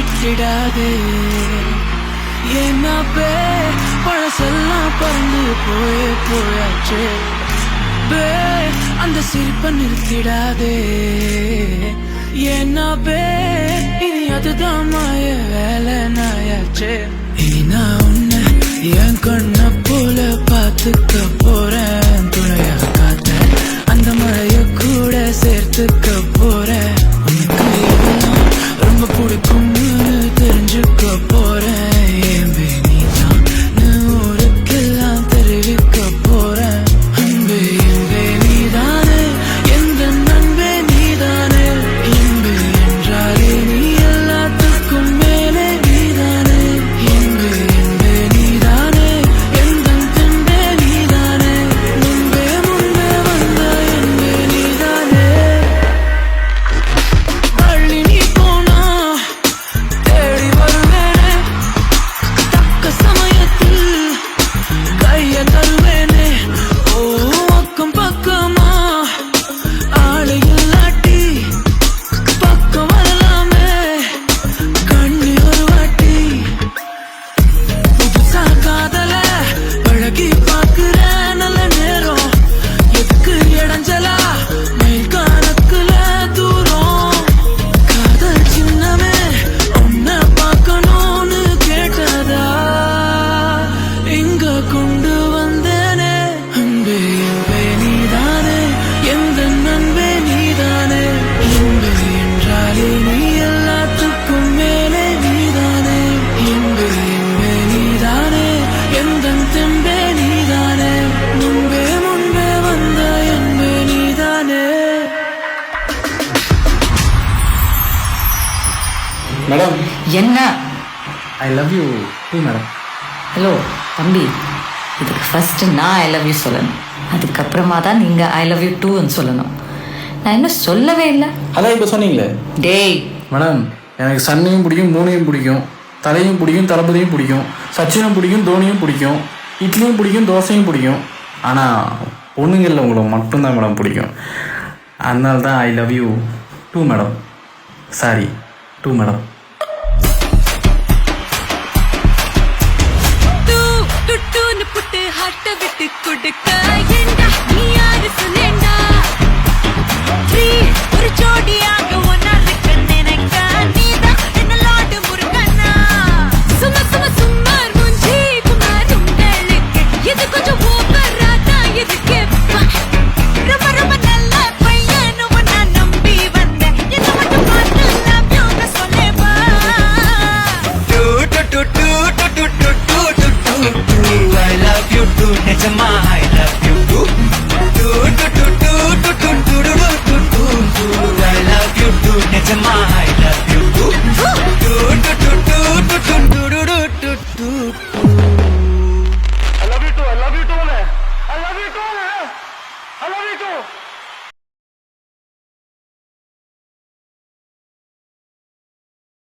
நிறுத்திடாதே. ஏன்னா பழசெல்லாம் பறந்து போயாச்சே. அந்த சிரிப்பை நிறுத்திடாதே. ஏன்னா இனி அதுதான் மாய வேலை நாயாச்சே. இனி நான் உன்னை என் கண்ண போல பார்த்துக்க போறேன். துணையா காத்த அந்த மழைய கூட சேர்த்துக்க போறேன். உனக்கு எவ்வளவு ரொம்ப பிடிக்கும்னு தெரிஞ்சுக்க போறேன். ஏன் நீதான் ஊருக்கெல்லாம் தெரிவிக்க போறேன். அன்பே என்பே நீதானே, எந்த நண்பே நீதானே. என்பே என்றாலே நீ எல்லாத்துக்கும் மேலே நீதானே. என்பே என்பே நீதானே, எந்த தென்பே நீதானே. முன்பே முன்பே வந்த என்பே நீதானே. பள்ளி நீ போனா தேடி வருவேனே. தக்க சமயத்தில் கைய தருவேனே. ஓ பக்கம் பக்கமா ஆளு இல்லாட்டி பக்கம் வரலாமே. கண்ணி ஒரு வாட்டி புதுசா காதல பழகி பாக்குற நல்ல நேரம். எதுக்கு இடைஞ்சலா மைல் கணக்குல தூரம். காதல் சின்னமே உன்னை பார்க்கணும்னு கேட்டதா இங்க கொண்டு வந்தேனே. அன்பே என்பே நீதானே, எந்த நண்பே நீதானே. என்பே என்றாலே நீ எல்லாத்துக்கும் மேலே நீதானே. என்பே என்பே நீதானே, எந்த தெம்பே நீதானே. முன்பே முன்பே வந்த என்பே நீதானே. மேடம், என்ன? I love you too madam. Hello தம்பி, இதுக்கு ஃபர்ஸ்ட் நான் ஐ லவ் யூ சொல்லணும். அதுக்கப்புறமா தான் நீங்க ஐ லவ் யூ டூன்னு சொல்லணும். நான் இன்னும் சொல்லவே இல்லை. அதான் இப்போ சொன்னீங்களே. டேய் மேடம், எனக்கு சன்னையும் பிடிக்கும், மூணையும் பிடிக்கும், தலையும் பிடிக்கும், தளபதியும் பிடிக்கும், சச்சினும் பிடிக்கும், தோனியும் பிடிக்கும், இட்லியும் பிடிக்கும், தோசையும் பிடிக்கும். ஆனால் பொண்ணுங்களில் உங்களை மட்டும்தான் மேடம் பிடிக்கும். அதனால தான் I love you too madam. Sorry too madam. டுட்டுன்னு புட்டு ஹாட்ட விட்டு கொடுக்க ஏண்டா நீ யாரு சொல்லேண்டா. ஒரு ஜோடியாக ஒன்னா இருக்க நினைக்க நீதான் என்ன லாடு முருகனா. சும்மா சும்மா சும்மார் மூஞ்சி குமார் உங்களுக்கு இது கொஞ்சம் ஓவரா தான் இருக்கு. ரொம்ப ரொம்ப நல்ல பையன் உன்னை நம்பி வந்தேன். என்ன மட்டும் பார்த்து love you ன்னு சொல்லேவா. I love you too, Nejama, I love you too. I love you too, Nejama, I love you too.